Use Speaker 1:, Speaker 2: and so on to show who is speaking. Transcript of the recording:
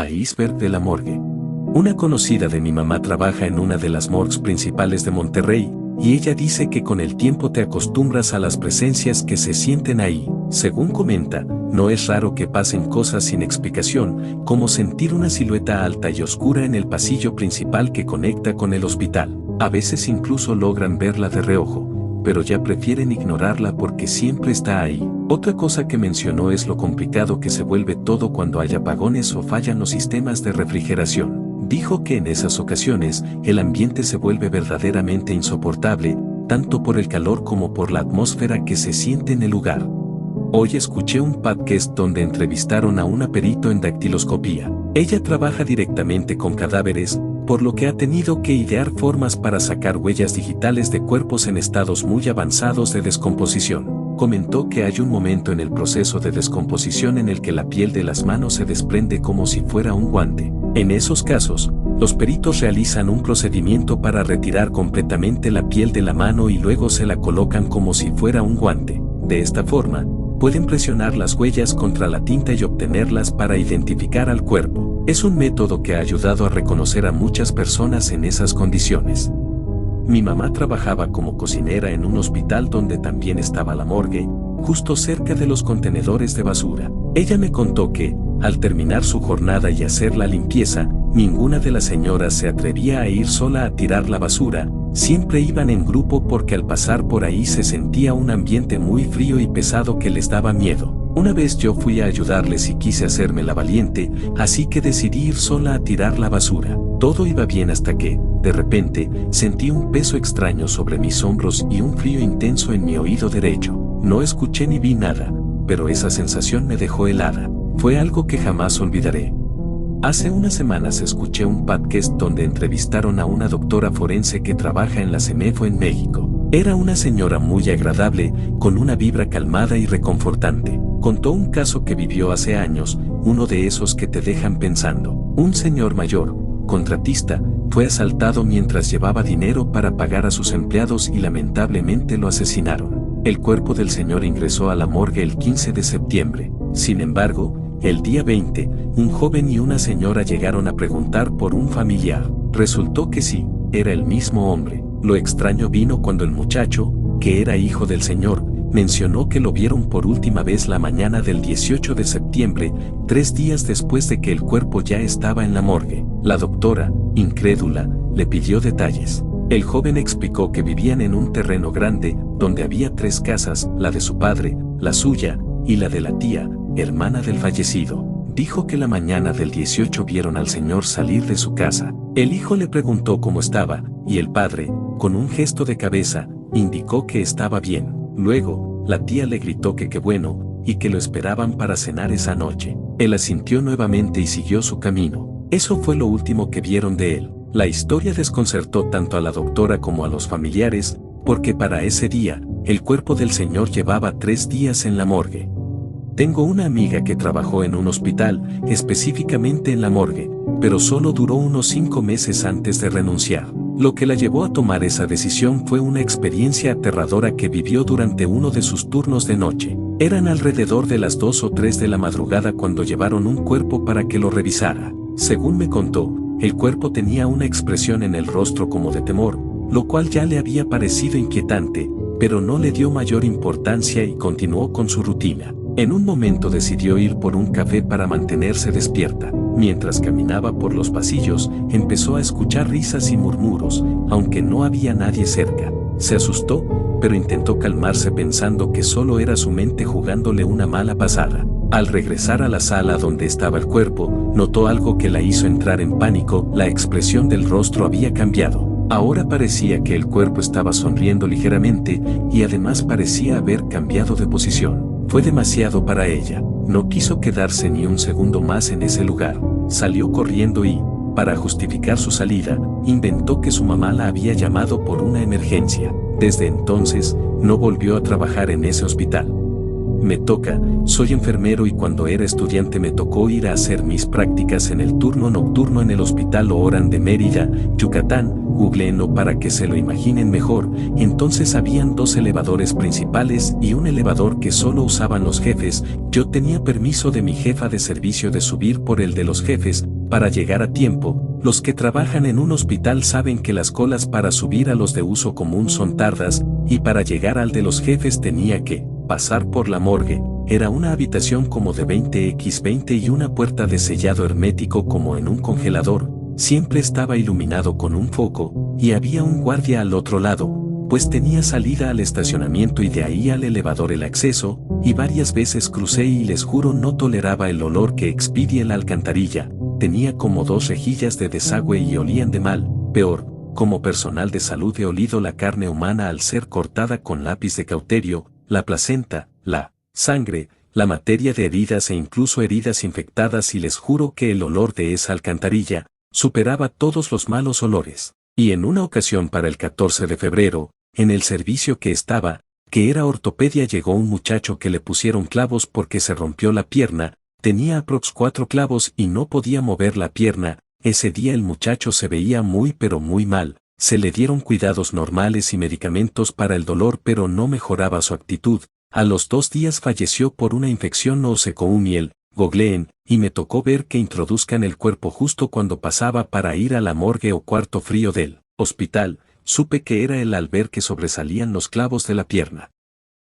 Speaker 1: a iceberg de la morgue. Una conocida de mi mamá trabaja en una de las morgues principales de Monterrey, y ella dice que con el tiempo te acostumbras a las presencias que se sienten ahí. Según comenta, no es raro que pasen cosas sin explicación, como sentir una silueta alta y oscura en el pasillo principal que conecta con el hospital. A veces incluso logran verla de reojo, pero ya prefieren ignorarla porque siempre está ahí. Otra cosa que mencionó es lo complicado que se vuelve todo cuando hay apagones o fallan los sistemas de refrigeración. Dijo que en esas ocasiones el ambiente se vuelve verdaderamente insoportable, tanto por el calor como por la atmósfera que se siente en el lugar. Hoy escuché un podcast donde entrevistaron a una perito en dactiloscopía. Ella trabaja directamente con cadáveres, por lo que ha tenido que idear formas para sacar huellas digitales de cuerpos en estados muy avanzados de descomposición. Comentó que hay un momento en el proceso de descomposición en el que la piel de las manos se desprende como si fuera un guante. En esos casos, los peritos realizan un procedimiento para retirar completamente la piel de la mano y luego se la colocan como si fuera un guante. De esta forma, pueden presionar las huellas contra la tinta y obtenerlas para identificar al cuerpo. Es un método que ha ayudado a reconocer a muchas personas en esas condiciones. Mi mamá trabajaba como cocinera en un hospital donde también estaba la morgue, justo cerca de los contenedores de basura. Ella me contó que, al terminar su jornada y hacer la limpieza, ninguna de las señoras se atrevía a ir sola a tirar la basura, siempre iban en grupo porque al pasar por ahí se sentía un ambiente muy frío y pesado que les daba miedo. Una vez yo fui a ayudarles y quise hacerme la valiente, así que decidí ir sola a tirar la basura. Todo iba bien hasta que, de repente, sentí un peso extraño sobre mis hombros y un frío intenso en mi oído derecho. No escuché ni vi nada, pero esa sensación me dejó helada. Fue algo que jamás olvidaré. Hace unas semanas escuché un podcast donde entrevistaron a una doctora forense que trabaja en la CEMEFO en México. Era una señora muy agradable, con una vibra calmada y reconfortante. Contó un caso que vivió hace años, uno de esos que te dejan pensando. Un señor mayor, contratista, fue asaltado mientras llevaba dinero para pagar a sus empleados y lamentablemente lo asesinaron. El cuerpo del señor ingresó a la morgue el 15 de septiembre. Sin embargo, el día 20, un joven y una señora llegaron a preguntar por un familiar. Resultó que sí, era el mismo hombre. Lo extraño vino cuando el muchacho, que era hijo del señor, mencionó que lo vieron por última vez la mañana del 18 de septiembre, 3 días después de que el cuerpo ya estaba en la morgue. La doctora, incrédula, le pidió detalles. El joven explicó que vivían en un terreno grande, donde había 3 casas, la de su padre, la suya, y la de la tía, hermana del fallecido. Dijo que la mañana del 18 vieron al señor salir de su casa. El hijo le preguntó cómo estaba, y el padre, con un gesto de cabeza, indicó que estaba bien. Luego, la tía le gritó que qué bueno, y que lo esperaban para cenar esa noche. Él asintió nuevamente y siguió su camino. Eso fue lo último que vieron de él. La historia desconcertó tanto a la doctora como a los familiares, porque para ese día, el cuerpo del señor llevaba 3 días en la morgue. Tengo una amiga que trabajó en un hospital, específicamente en la morgue, pero solo duró unos 5 meses antes de renunciar. Lo que la llevó a tomar esa decisión fue una experiencia aterradora que vivió durante uno de sus turnos de noche. Eran alrededor de las 2 o 3 de la madrugada cuando llevaron un cuerpo para que lo revisara. Según me contó, el cuerpo tenía una expresión en el rostro como de temor, lo cual ya le había parecido inquietante, pero no le dio mayor importancia y continuó con su rutina. En un momento decidió ir por un café para mantenerse despierta. Mientras caminaba por los pasillos, empezó a escuchar risas y murmuros, aunque no había nadie cerca. Se asustó, pero intentó calmarse pensando que solo era su mente jugándole una mala pasada. Al regresar a la sala donde estaba el cuerpo, notó algo que la hizo entrar en pánico. La expresión del rostro había cambiado. Ahora parecía que el cuerpo estaba sonriendo ligeramente y además parecía haber cambiado de posición. Fue demasiado para ella. No quiso quedarse ni un segundo más en ese lugar. Salió corriendo y, para justificar su salida, inventó que su mamá la había llamado por una emergencia. Desde entonces, no volvió a trabajar en ese hospital. Me toca, soy enfermero y cuando era estudiante me tocó ir a hacer mis prácticas en el turno nocturno en el Hospital Oran de Mérida, Yucatán. Googleenlo para que se lo imaginen mejor. Entonces habían dos elevadores principales y un elevador que solo usaban los jefes. Yo tenía permiso de mi jefa de servicio de subir por el de los jefes, para llegar a tiempo. Los que trabajan en un hospital saben que las colas para subir a los de uso común son tardas, y para llegar al de los jefes tenía que pasar por la morgue. Era una habitación como de 20x20 y una puerta de sellado hermético como en un congelador. Siempre estaba iluminado con un foco, y había un guardia al otro lado, pues tenía salida al estacionamiento y de ahí al elevador el acceso, y varias veces crucé y les juro no toleraba el olor que expidía la alcantarilla. Tenía como 2 rejillas de desagüe y olían de mal. Peor, como personal de salud he olido la carne humana al ser cortada con lápiz de cauterio, la placenta, la sangre, la materia de heridas e incluso heridas infectadas, y les juro que el olor de esa alcantarilla superaba todos los malos olores. Y en una ocasión para el 14 de febrero, en el servicio que estaba, que era ortopedia, llegó un muchacho que le pusieron clavos porque se rompió la pierna, tenía aprox 4 clavos y no podía mover la pierna. Ese día el muchacho se veía muy pero muy mal, se le dieron cuidados normales y medicamentos para el dolor pero no mejoraba su actitud. A los 2 días falleció por una infección nosocomial. Googleen, y me tocó ver que introduzcan el cuerpo justo cuando pasaba para ir a la morgue o cuarto frío del hospital. Supe que era él al ver que sobresalían los clavos de la pierna.